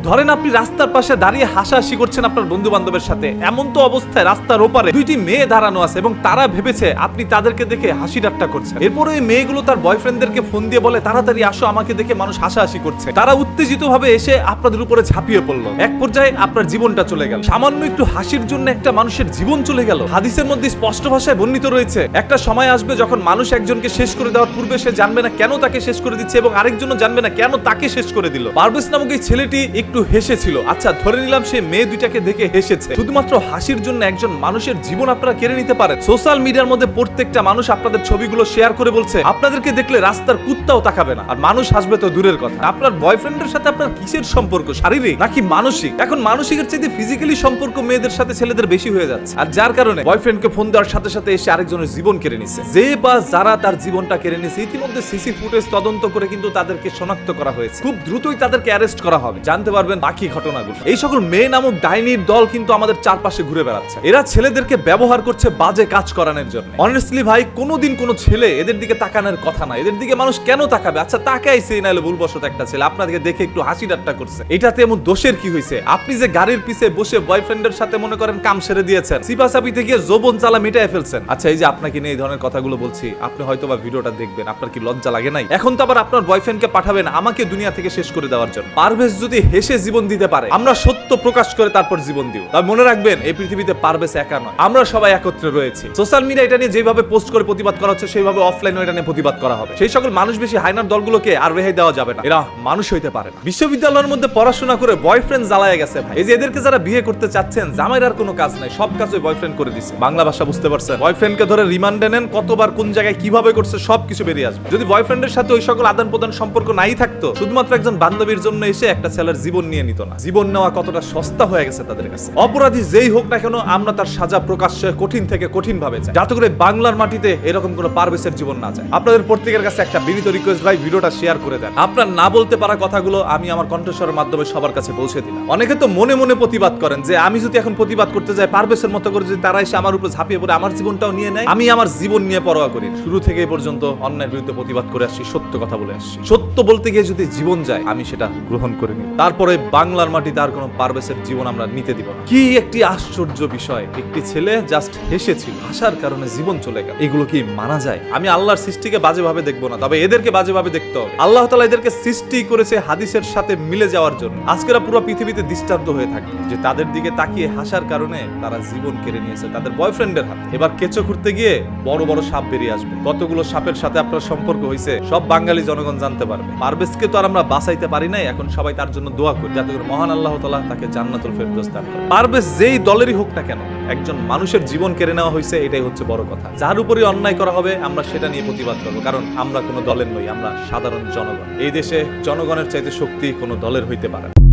ধরেন আপনি রাস্তার পাশে দাঁড়িয়ে হাসাহাসি করছেন আপনার বন্ধু বান্ধবের সাথে, এমন তো অবস্থায় রাস্তার ওপারে দুইটি মেয়ে দাঁড়ানো আছে এবং তারা ভেবেছে আপনি তাদেরকে দেখে হাসি ঠাট্টা করছেন। এরপরে ওই মেয়েগুলো তার বয়ফ্রেন্ডদেরকে ফোন দিয়ে বলে তাড়াতাড়ি আসো, আমাকে দেখে মানুষ হাসাহাসি করছে। তারা উত্তেজিত ভাবে এসে আপনাদের উপরে ঝাঁপিয়ে পড়লো। এক পর্যায়ে আপনার জীবনটা চলে গেল। সামান্য একটু হাসির জন্য একটা মানুষের জীবন চলে গেল। হাদিসের মধ্যে স্পষ্ট ভাষায় বর্ণিত রয়েছে, একটা সময় আসবে যখন মানুষ একজনকে শেষ করে দেওয়ার পূর্বে সে জানবে না কেন তাকে শেষ করে দিচ্ছে এবং আরেকজনও জানবে না কেন তাকে শেষ করে দিল। পারভেজ নামক এই ছেলেটি একটু হেসেছিল, আচ্ছা ধরে নিলাম সে মেয়ে দুইটাকে দেখে হেসেছে। শুধুমাত্র হাসির জন্য একজন মানুষের জীবন আপনারা কেড়ে নিতে পারেন। সোশ্যাল মিডিয়ার মধ্যে প্রত্যেকটা মানুষ আপনাদের ছবিগুলো শেয়ার করে বলছে আপনাদেরকে দেখলে রাস্তার কুত্তাও তাকাবে না, আর মানুষ হাসবে তো দূরের কথা। আপনার বয়ফ্রেন্ডের সাথে আপনার কিসের সম্পর্ক, শারীরিক নাকি মানসিক? এখন মানসিকের চাইতে ফিজিক্যালি সম্পর্ক মেয়েদের সাথে ছেলেদের বেশি হয়ে যাচ্ছে, আর যার কারণে বয়ফ্রেন্ডকে ফোন দেওয়ার সাথে সাথে এসে আরেকজনের জীবন কেড়ে নিছে। যে বা যারা তার জীবনটা কেড়ে নিছে ইতিমধ্যে সিসি ফুটেজ তদন্ত করে কিন্তু তাদেরকে শনাক্ত করা হয়েছে। খুব দ্রুতই তাদেরকে অ্যারেস্ট করা হবে, জানতে পারবেন বাকি ঘটনাগুলো। এই সকল মেয়ে নামক ডাইনির দল কিন্তু আমাদের চারপাশে ঘুরে বেড়াচ্ছে। এরা ছেলেদেরকে ব্যবহার করছে বাজে কাজ করানোর জন্য। অনেস্টলি ভাই, কোনোদিন কোনো ছেলে এদের দিকে তাকানোর কথা না। এদের দিকে মানুষ কেন তাকাবে? আচ্ছা তাকাইছে নাইলে ভুলবশত একটা ছেলে আপনাদেরকে দেখে একটু হাসি ঠাট্টা করছে, এটাতে এমন দোষের কি হয়েছে? আপনি যে গাড়ির পিছে বসে বয়ফ্রেন্ডের সাথে মনে করেন কাম সেরে দিয়েছেন, সিপাসাপি থেকে যৌবন চালা মিটায় ফেলছেন। আচ্ছা এই যে আপনাকে নিয়ে এই ধরনের কথাগুলো বলছি, আপনি হয়তো বা ভিডিওটা দেখবেন, আপনার কি লজ্জা লাগে নাই? এখন তো আবার আপনার বয়ফ্রেন্ডকে পাঠাবেন আমাকে দুনিয়া থেকে শেষ করে দেওয়ার জন্য। পারভেজ যদি হেসে জীবন দিতে পারে, আমরা সত্য প্রকাশ করে তারপর জীবন দিব। তবে মনে রাখবেন এই পৃথিবীতে পারভেজ একা নয়, আমরা সবাই একত্রে রয়েছি। সোশ্যাল মিডিয়া এটা নিয়ে যেভাবে পোস্ট করে প্রতিবাদ করা হচ্ছে সেইভাবে অফলাইনে এটা নিয়ে প্রতিবাদ করা হবে। সেই সকল মানুষ বেশি হাইনার দলগুলোকে আর রেহাই দেওয়া যাবে না, এরা মানুষ হইতে পারে না। বিশ্ববিদ্যালয়ের মধ্যে পড়াশোনা করে বয়ফ্রেন্ড জ্বালায় গেছে ভাই। এই যে এদেরকে যারা বিয়ে করতে চাচ্ছেন, জামাইর আর কোনো কাজ নাই, সব কাজ ওই বয়ফ্রেন্ড করে দিচ্ছে। বাংলা ভাষা বুঝতে পারছেন? বয়ফ্রেন্ডকে ধরে রিমান্ডে নেন, কতবার কোন জায়গায় কিভাবে করছে সবকিছু বেরিয়ে আসবে। যদি বয়ফ্রেন্ডের সাথে ওই সকল আদান প্রদান সম্পর্ক নাই থাকতো, শুধুমাত্র একজন বান্ধবীর জন্য এসে একটা ছেলের জীবন নিয়ে নিত না। জীবন নেওয়া কতটা সস্তা হয়ে গেছে তাদের কাছে। অপরাধী যেই হোক না কেন, আমরা তার সাজা প্রকাশ্যে কঠিন থেকে কঠিন ভাবে চাই, যাতে করে বাংলার মাটিতে এরকম কোনো পারভেজের জীবন না যায়। আপনাদের প্রত্যেকের কাছে একটা বিনীত রিকোয়েস্ট ভাই, ভিডিওটা শেয়ার করে দেন। আপনার না বলতে পারা কথাগুলো আমি আমার কণ্ঠস্বরের মাধ্যমে সবার কাছে পৌঁছে দিলাম। অনেকে তো মনে মনে প্রতিবাদ করেন যে আমি যদি এখন প্রতিবাদ করতে যাই পারভেজের মতো করে যদি তারা এসে আমার উপর ঝাঁপিয়ে পড়ে আমার জীবনটাও নিয়ে নেয়, আমি আমার জীবন নিয়ে পরোয়া করি। শুরু থেকে এই পর্যন্ত অন্যায়ের বিরুদ্ধে প্রতিবাদ করে আসছি, সত্য কথা বলে আসছি। সত্য বলতে গিয়ে যদি জীবন যায় আমি সেটা গ্রহণ করে নিই। তারপরে বাংলার মাটিতে আর কোনো পারভেজের জীবন আমরা নিতে দিব না। কি একটি আশ্চর্য বিষয়, একটি ছেলে জাস্ট হেসেছিল, হাসার কারণে জীবন চলে গেল। এগুলো কি মানা যায়? আমি আল্লাহর সৃষ্টিকে বাজেভাবে দেখবো না, তবে এদেরকে বাজেভাবে দেখতে হবে। আল্লাহ তাআলা এদেরকে সৃষ্টি করেছে হাদিসের সাথে মিলে যাওয়ার জন্য। আজকেরা পুরো পৃথিবীতে দৃষ্টান্ত হয়ে থাকে যে তাদের দিকে তাকিয়ে হাসার কারণে তারা জীবন কেড়ে নিয়েছে তাদের বয়ফ্রেন্ডের হাতে। এবার কেঁচো খুঁড়তে গিয়ে বড় বড় সাপ বেরিয়ে আসবে। কতগুলো সাপের সাথে আপনার সম্পর্ক হয়েছে সব বাঙালি জনগণ জানতে পারবে। পারভেজকে তো আর আমরা বাঁচাইতে পারি নাই, এখন সবাই তার জন্য দোয়া করি যাতে করে মহান আল্লাহ তাআলা তাকে জান্নাতুল ফেরদৌস দান করেন। পারভেজ যেই দলেরই হোক না কেন, একজন মানুষের জীবন কেড়ে নেওয়া হয়েছে, এটাই হচ্ছে বড় কথা। যার উপরই অন্যায় করা হবে আমরা সেটা নিয়ে প্রতিবাদ করবো, কারণ আমরা কোনো দলের নই, আমরা সাধারণ জনগণ। এই দেশে জনগণের চাইতে শক্তি কোনো দলের হইতে পারে না।